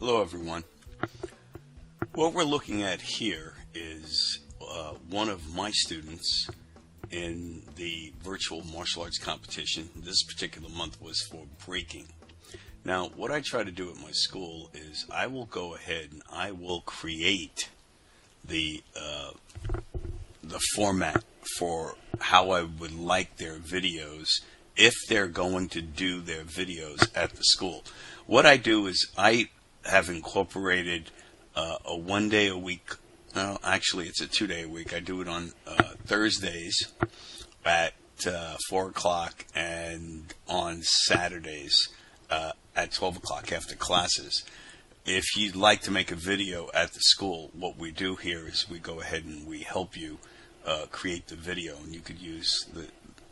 Hello everyone. What we're looking at here is one of my students in the virtual martial arts competition. This particular month was for breaking. Now what I try to do at my school is I will go ahead and I will create the format for how I would like their videos if they're going to do their videos at the school. What I do is I have incorporated a 1 day a week, no, actually it's a 2 day a week. I do it on Thursdays at 4 o'clock and on Saturdays at 12 o'clock after classes. If you'd like to make a video at the school, what we do here is we go ahead and we help you create the video, and you could use the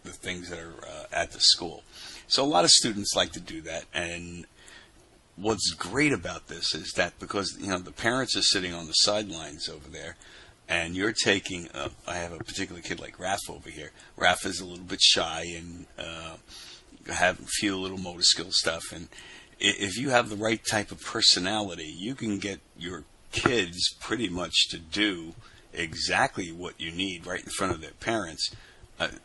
things that are at the school. So a lot of students like to do that, and what's great about this is that because the parents are sitting on the sidelines over there, and you're taking I have a particular kid like Raph over here. Raph is a little bit shy and have a few little motor skill stuff, and if you have the right type of personality, you can get your kids pretty much to do exactly what you need right in front of their parents.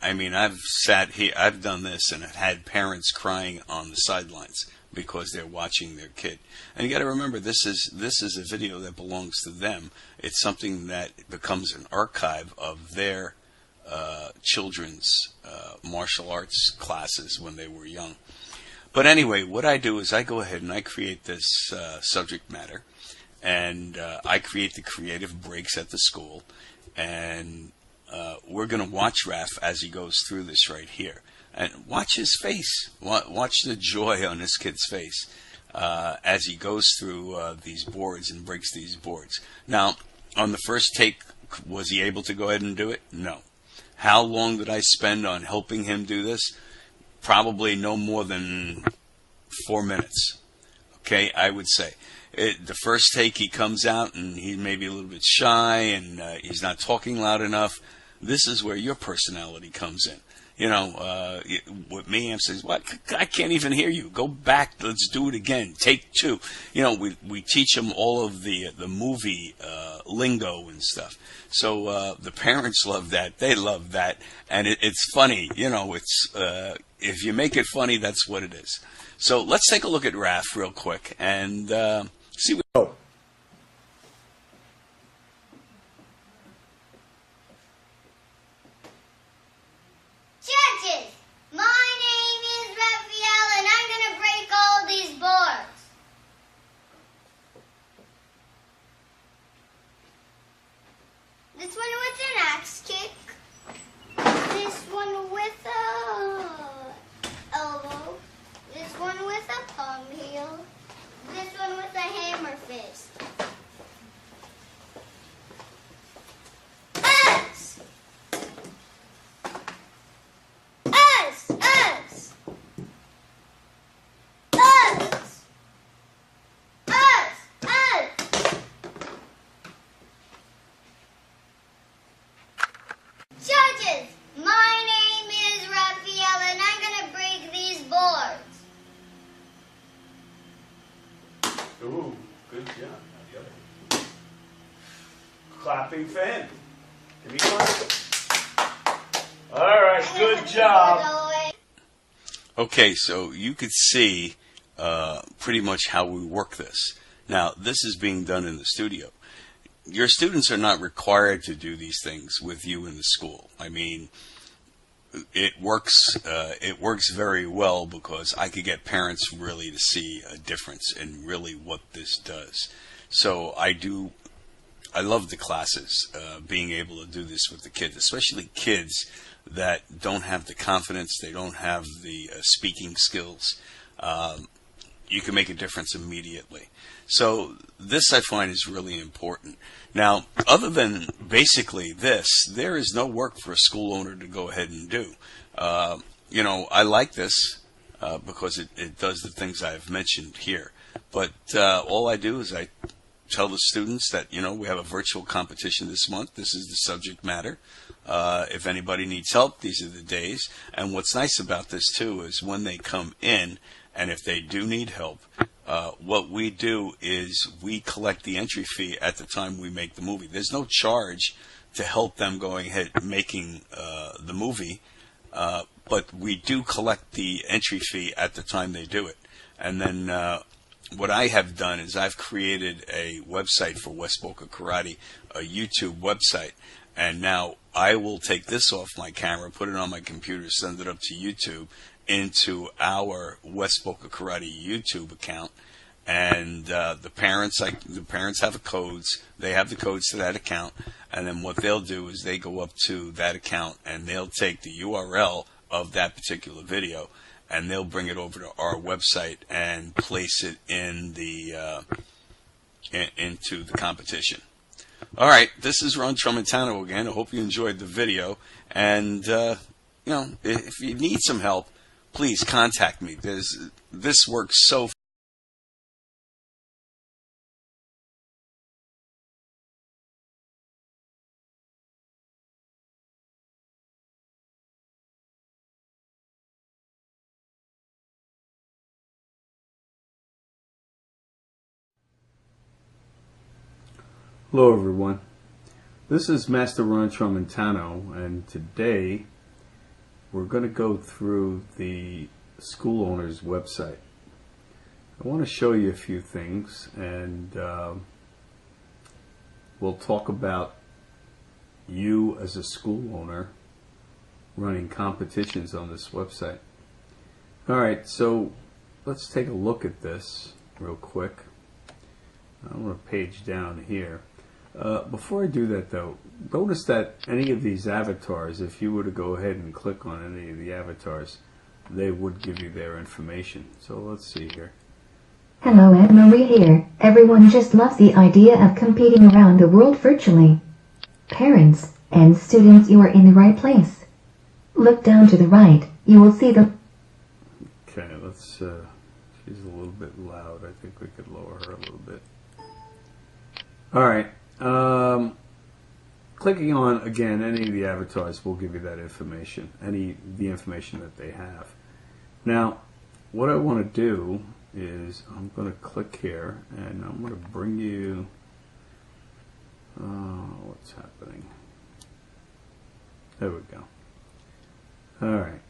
I mean, I've sat here, I've done this, and I've had parents crying on the sidelines because they're watching their kid. And you got to remember, this is a video that belongs to them. It's something that becomes an archive of their children's martial arts classes when they were young. But anyway, what I do is I go ahead and I create this subject matter, and I create the creative breaks at the school, and we're going to watch Raph as he goes through this right here. And watch his face. Watch the joy on this kid's face as he goes through these boards and breaks these boards. Now, on the first take, was he able to go ahead and do it? No. How long did I spend on helping him do this? Probably no more than 4 minutes. Okay, I would say. The first take, he comes out and he may be a little bit shy and he's not talking loud enough. This is where your personality comes in. With me, I'm saying, "What? I can't even hear you. Go back. Let's do it again. Take 2." We teach them all of the movie lingo and stuff. So the parents love that. They love that, and it's funny. It's if you make it funny, that's what it is. So let's take a look at Raph real quick and see what. Oh. Judges, my name is Raphael, and I'm going to break all these boards. This one with an axe kick. This one with a elbow. This one with a palm heel. This one with a hammer fist. Judges, my name is Raphael, and I'm going to break these boards. Ooh, good job. Clapping fan. Give me one. All right, good job. Okay, so you could see pretty much how we work this. Now, this is being done in the studio. Your students are not required to do these things with you in the school. I mean, it works very well because I could get parents really to see a difference in really what this does. So I love the classes, being able to do this with the kids, especially kids that don't have the confidence, they don't have the speaking skills. You can make a difference immediately. So this I find is really important. Now, other than basically this, there is no work for a school owner to go ahead and do. I like this because it does the things I've mentioned here. But all I do is I tell the students that, we have a virtual competition this month. This is the subject matter. If anybody needs help, these are the days. And what's nice about this, too, is when they come in, and if they do need help, what we do is we collect the entry fee at the time we make the movie. There's no charge to help them going ahead making the movie, but we do collect the entry fee at the time they do it. And then what I have done is I've created a website for West Boca Karate, a YouTube website, and now I will take this off my camera, put it on my computer, send it up to YouTube into our West Boca Karate YouTube account, and the parents have the codes. They have the codes to that account, and then what they'll do is they go up to that account and they'll take the URL of that particular video and they'll bring it over to our website and place it in the into the competition. All right, this is Ron Tramontano again. I hope you enjoyed the video, and if you need some help, please contact me. This works so. Hello everyone, this is Master Ron Tramontano, and today we're going to go through the school owner's website. I want to show you a few things, and we'll talk about you as a school owner running competitions on this website. Alright, so let's take a look at this real quick. I'm going to page down here. Before I do that though, notice that any of these avatars, if you were to go ahead and click on any of the avatars, they would give you their information. So let's see here. Hello, Ed Marie here. Everyone just loves the idea of competing around the world virtually. Parents and students, you are in the right place. Look down to the right, you will see the... Okay, let's, she's a little bit loud. I think we could lower her a little bit. Alright. Clicking on, again, any of the avatars will give you that information, the information that they have. Now, what I want to do is I'm going to click here, and I'm going to bring you, what's happening? There we go. Alright.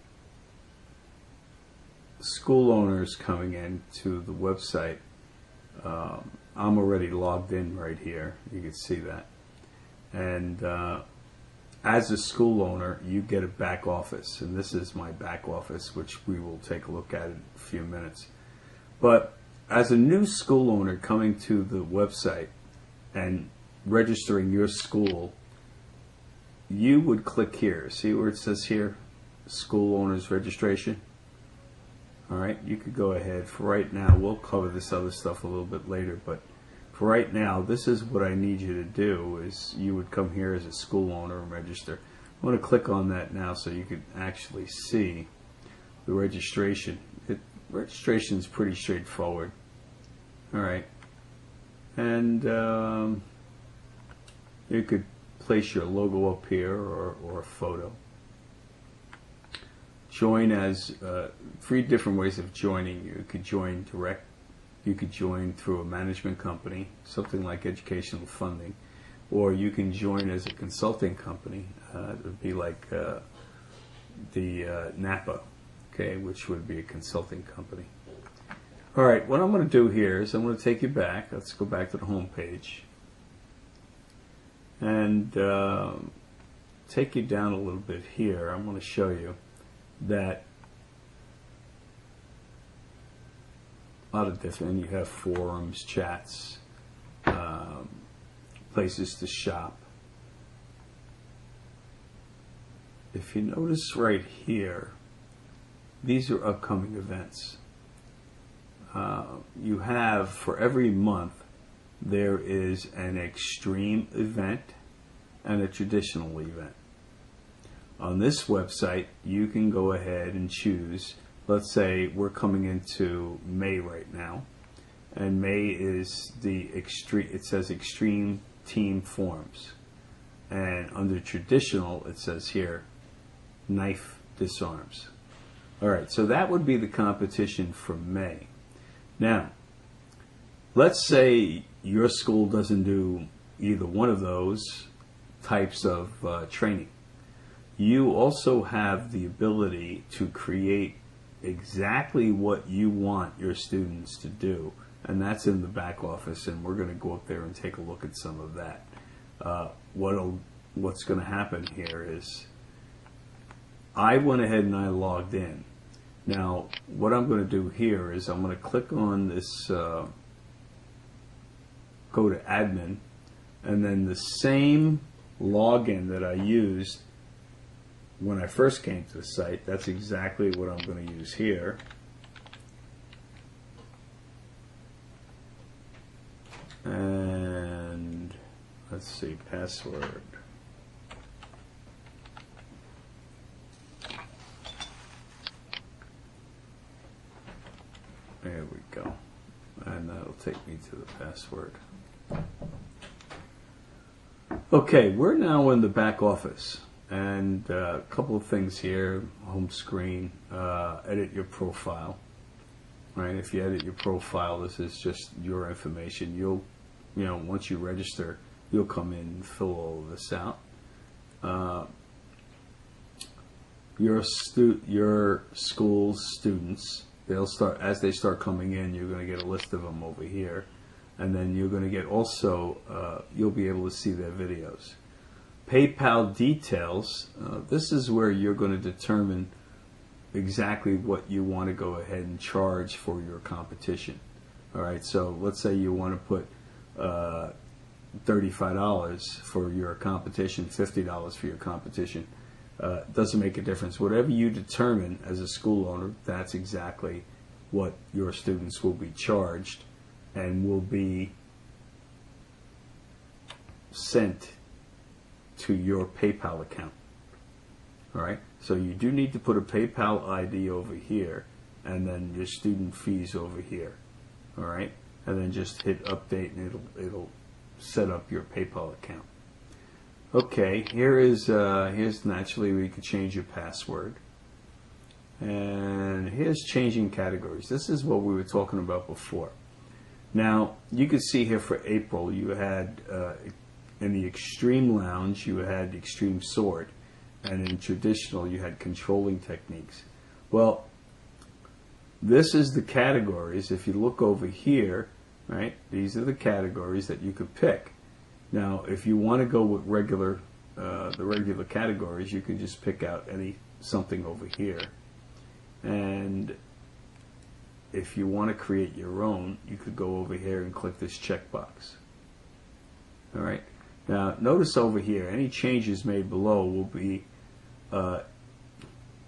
School owners coming in to the website. I'm already logged in right here. You can see that. And as a school owner, you get a back office. And this is my back office, which we will take a look at in a few minutes. But as a new school owner coming to the website and registering your school, you would click here. See where it says here, School Owners Registration? Alright, you could go ahead. For right now, we'll cover this other stuff a little bit later, but for right now, this is what I need you to do, is you would come here as a school owner and register. I'm going to click on that now so you can actually see the registration. Registration is pretty straightforward. Alright, and you could place your logo up here or a photo. Join as 3 different ways of joining. You could join direct, you could join through a management company, something like educational funding, or you can join as a consulting company. It would be like the NAPA, okay, which would be a consulting company. All right, what I'm going to do here is I'm going to take you back. Let's go back to the home page and take you down a little bit here. I'm going to show you that a lot of different, you have forums, chats, places to shop. If you notice right here, these are upcoming events. You have, for every month, there is an extreme event and a traditional event. On this website, you can go ahead and choose. Let's say we're coming into May right now, and May is the extreme. It says extreme team forms, and under traditional, it says here knife disarms. All right, so that would be the competition for May. Now, let's say your school doesn't do either one of those types of training. You also have the ability to create exactly what you want your students to do, and that's in the back office, and we're going to go up there and take a look at some of that. What's going to happen here is I went ahead and I logged in. Now, what I'm going to do here is I'm going to click on this, go to admin, and then the same login that I used when I first came to the site, that's exactly what I'm going to use here. And let's see, password. There we go. And that'll take me to the password. Okay, we're now in the back office. And a couple of things here, home screen, edit your profile. Right? If you edit your profile, this is just your information. Once you register, you'll come in and fill all of this out. Your school's students, they'll start, as they start coming in, you're going to get a list of them over here. And then you're going to get also, you'll be able to see their videos. PayPal details, this is where you're going to determine exactly what you want to go ahead and charge for your competition. All right, so let's say you want to put $35 for your competition, $50 for your competition. Doesn't make a difference. Whatever you determine as a school owner, that's exactly what your students will be charged and will be sent to your PayPal account. All right, so you do need to put a PayPal ID over here and then your student fees over here. All right, and then just hit update and it'll set up your PayPal account. Okay, here's naturally where you can change your password. And here's changing categories. This is what we were talking about before. Now, you can see here for April, you had in the Extreme Lounge, you had the Extreme Sword, and in Traditional, you had Controlling Techniques. Well, this is the categories. If you look over here, right, these are the categories that you could pick. Now, if you want to go with the regular categories, you can just pick out something over here. And if you want to create your own, you could go over here and click this checkbox. All right. Now, notice over here, any changes made below will be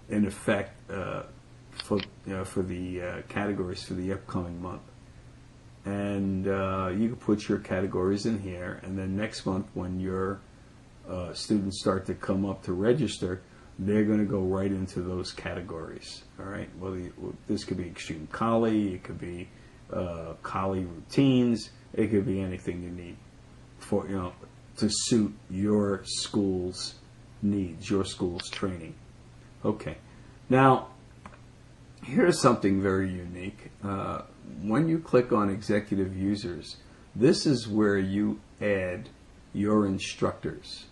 in effect for the categories for the upcoming month. And you can put your categories in here, and then next month when your students start to come up to register, they're going to go right into those categories. All right. Well, this could be Extreme Collie, it could be Collie routines, it could be anything you need for to suit your school's needs, your school's training. Okay. Now, here's something very unique. When you click on Executive Users, this is where you add your instructors.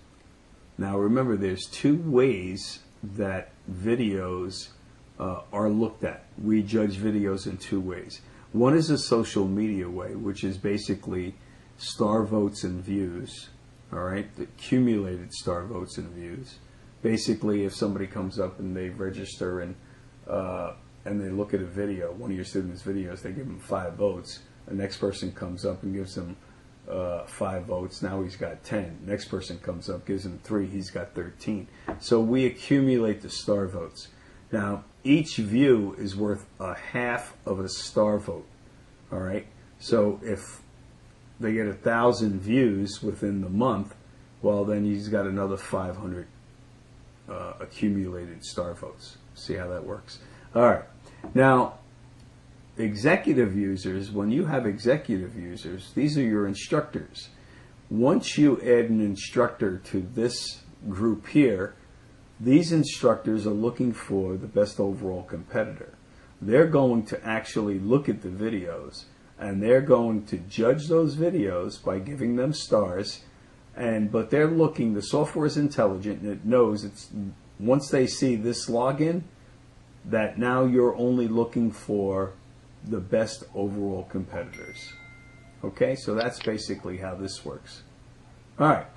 Now remember, there's two ways that videos are looked at. We judge videos in two ways. One is a social media way, which is basically star votes and views, all right, the accumulated star votes and views. Basically, if somebody comes up and they register and they look at a video, one of your students' videos, they give them 5 votes. The next person comes up and gives them 5 votes. Now he's got 10. Next person comes up, gives him 3. He's got 13. So we accumulate the star votes. Now, each view is worth a half of a star vote. All right. So if they get 1,000 views within the month, well, then he's got another 500 accumulated star votes. See how that works? All right. Now, executive users, when you have executive users, these are your instructors. Once you add an instructor to this group here, these instructors are looking for the best overall competitor. They're going to actually look at the videos and they're going to judge those videos by giving them stars. But they're looking, the software is intelligent, and it knows it's once they see this login, that now you're only looking for the best overall competitors. Okay, so that's basically how this works. All right,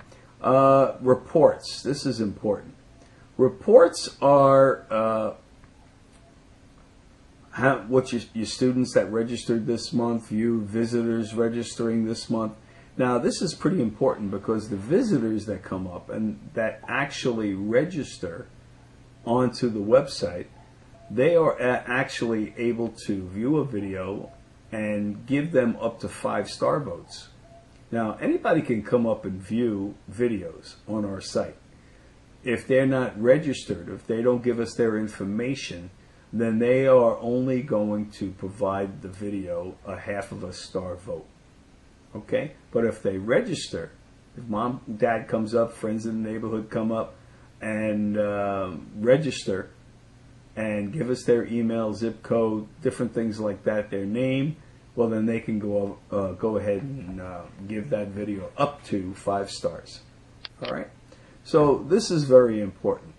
reports. This is important. Reports are what your students that registered this month, you visitors registering this month. Now, this is pretty important because the visitors that come up and that actually register onto the website, they are actually able to view a video and give them up to 5-star votes. Now, anybody can come up and view videos on our site. If they're not registered, if they don't give us their information, then they are only going to provide the video a 1/2 star vote. Okay? But if they register, if mom, dad comes up, friends in the neighborhood come up and register and give us their email, zip code, different things like that, their name, well, then they can go ahead and give that video up to 5 stars. All right? So this is very important.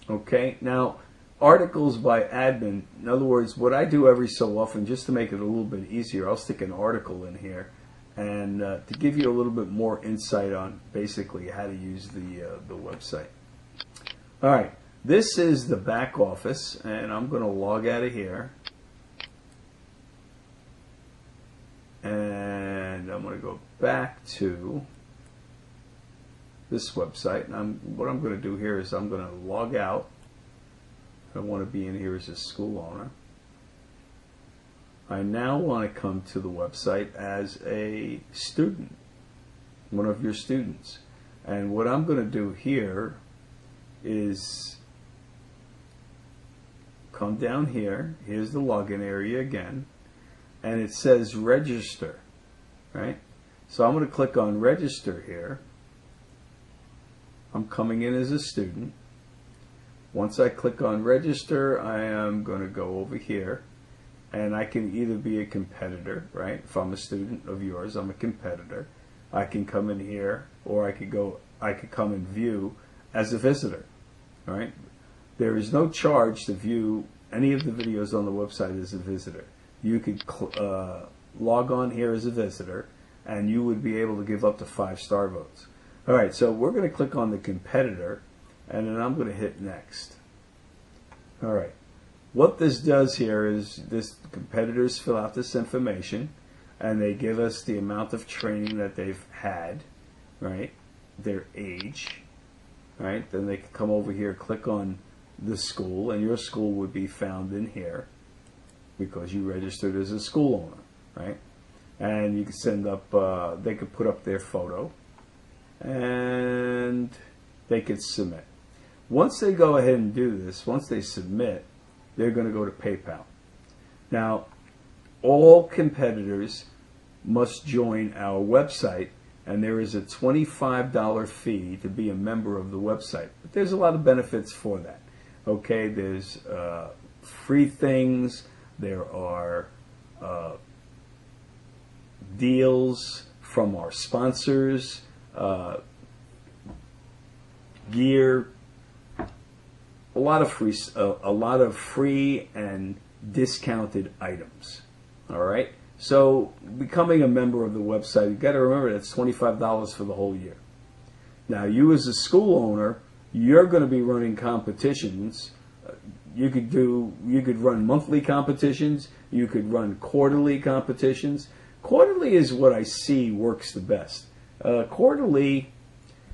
Okay? Now, articles by admin, in other words, what I do every so often, just to make it a little bit easier, I'll stick an article in here and to give you a little bit more insight on basically how to use the website. All right, this is the back office, and I'm going to log out of here. And I'm going to go back to this website. And what I'm going to do here is I'm going to log out. I want to be in here as a school owner. I now want to come to the website as a student, one of your students. And what I'm going to do here is come down here. Here's the login area again. And it says register, right? So I'm going to click on register here. I'm coming in as a student. Once I click on register, I am going to go over here, and I can either be a competitor, right? If I'm a student of yours, I'm a competitor. I can come in here, or I could come and view as a visitor, right? There is no charge to view any of the videos on the website as a visitor. You could log on here as a visitor, and you would be able to give up to 5-star votes. All right, so we're going to click on the competitor, and then I'm going to hit next. All right, what this does here is this competitors fill out this information, and they give us the amount of training that they've had, right? Their age, right? Then they can come over here, click on the school, and your school would be found in here because you registered as a school owner, right? And you can send up, they could put up their photo, and they could submit. Once they go ahead and do this, once they submit, they're going to go to PayPal. Now, all competitors must join our website, and there is a $25 fee to be a member of the website. But there's a lot of benefits for that. Okay, there's free things, there are deals from our sponsors, gear, a lot of free and discounted items. All right. So becoming a member of the website, you've got to remember that's $25 for the whole year. Now, you as a school owner, you're going to be running competitions. You could run monthly competitions. You could run quarterly competitions. Quarterly is what I see works the best. Quarterly,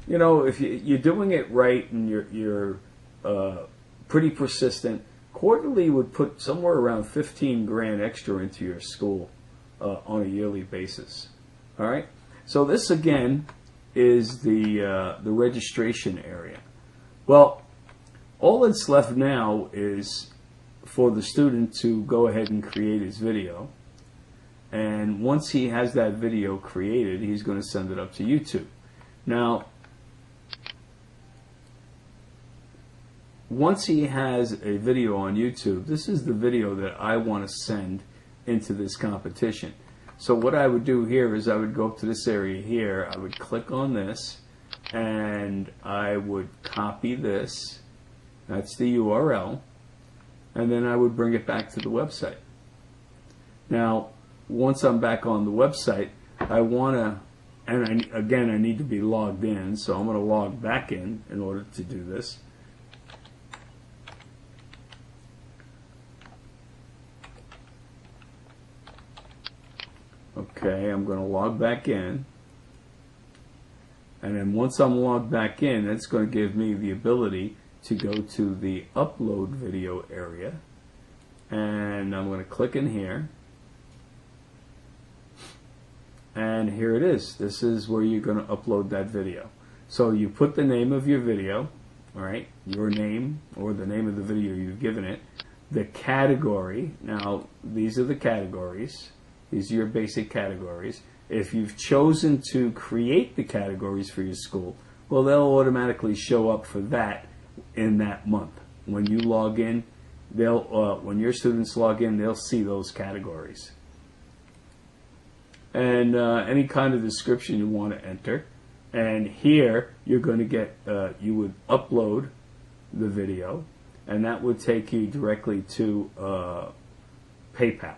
you know, if you're doing it right and you're pretty persistent, quarterly would put somewhere around 15 grand extra into your school on a yearly basis. All right. So this again is the registration area. Well, all that's left now is for the student to go ahead and create his video. And once he has that video created, he's going to send it up to YouTube. Now, once he has a video on YouTube, this is the video that I want to send into this competition. So what I would do here is I would go up to this area here, I would click on this, and I would copy this, that's the URL, and then I would bring it back to the website. Now, once I'm back on the website, I want to, and again, I need to be logged in, so I'm going to log back in order to do this. Okay, I'm going to log back in. And then once I'm logged back in, that's going to give me the ability to go to the upload video area. And I'm going to click in here. And here it is. This is where you're going to upload that video. So you put the name of your video, all right, your name or the name of the video you've given it, the category. Now, these are the categories. These are your basic categories. If you've chosen to create the categories for your school, well, they'll automatically show up for that in that month. When you log in, when your students log in, they'll see those categories. And any kind of description you want to enter. And here, you're going to get, you would upload the video, and that would take you directly to PayPal.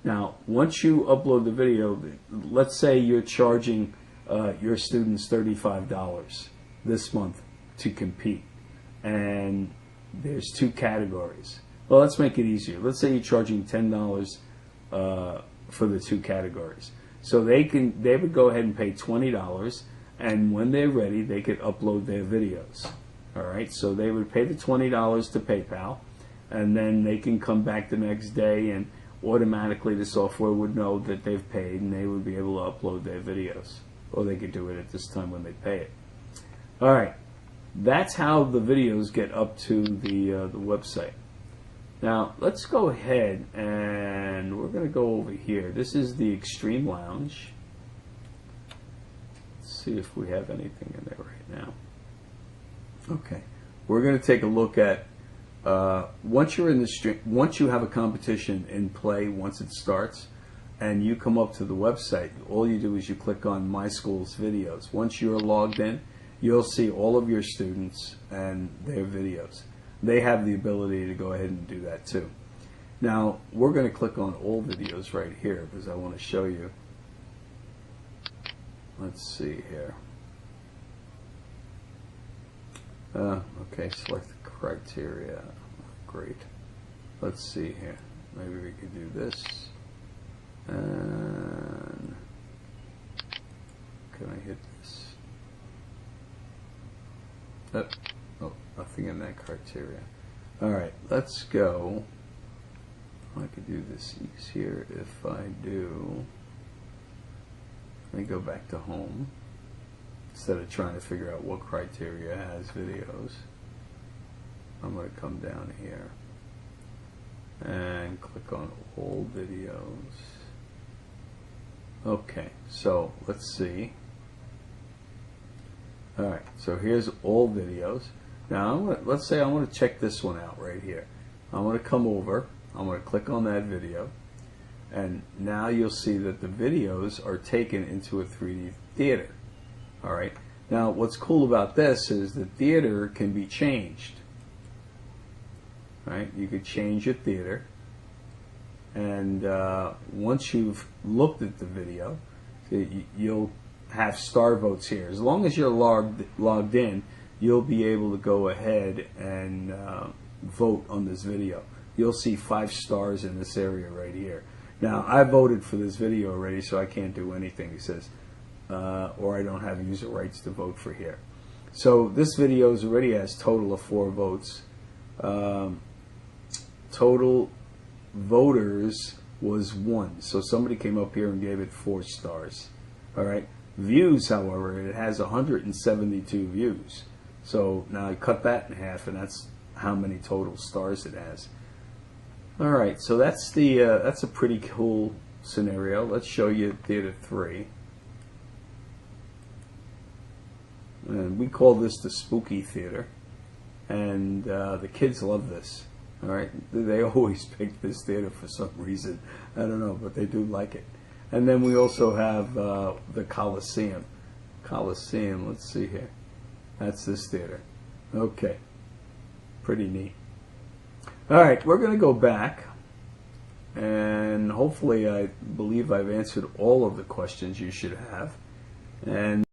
Now, once you upload the video, let's say you're charging your students $35 this month to compete, and there's 2 categories. Well, let's make it easier. Let's say you're charging $10 for the 2 categories. So they would go ahead and pay $20, and when they're ready, they could upload their videos. All right, so they would pay the $20 to PayPal, and then they can come back the next day, and automatically the software would know that they've paid, and they would be able to upload their videos. Or they could do it at this time when they pay it. All right, that's how the videos get up to the website. Now, let's go ahead and we're going to go over here. This is the Extreme Lounge. Let's see if we have anything in there right now. Okay, we're going to take a look at once you're in the stream, once you have a competition in play, once it starts, and you come up to the website, all you do is you click on My School's videos. Once you're logged in, you'll see all of your students and their videos. They have the ability to go ahead and do that too. Now, we're going to click on all videos right here because I want to show you. Let's see here. Okay, select the criteria. Great. Let's see here. Maybe we could do this. And can I hit this? Oh, nothing in that criteria. All right, let's go. I could do this easier if I do. Let me go back to home instead of trying to figure out what criteria has videos. I'm going to come down here and click on all videos. Okay, so let's see. All right, so here's all videos. Now, let's say I want to check this one out right here. I'm going to come over. I'm going to click on that video. And now you'll see that the videos are taken into a 3D theater. All right. Now, what's cool about this is the theater can be changed. Right? You could change your theater. And once you've looked at the video, you'll have star votes here. As long as you're logged in, you'll be able to go ahead and vote on this video. You'll see 5 stars in this area right here. Now, I voted for this video already, so I can't do anything, it says, or I don't have user rights to vote for here. So this video already has total of 4 votes. Total voters was 1, so somebody came up here and gave it 4 stars. All right. Views, however, it has 172 views. So now I cut that in half, and that's how many total stars it has. All right, so that's the that's a pretty cool scenario. Let's show you Theater 3. And we call this the Spooky Theater, and the kids love this. All right, they always pick this theater for some reason. I don't know, but they do like it. And then we also have the Coliseum. Coliseum, let's see here. That's this theater. Okay. Pretty neat. All right, we're going to go back. And hopefully I believe I've answered all of the questions you should have. And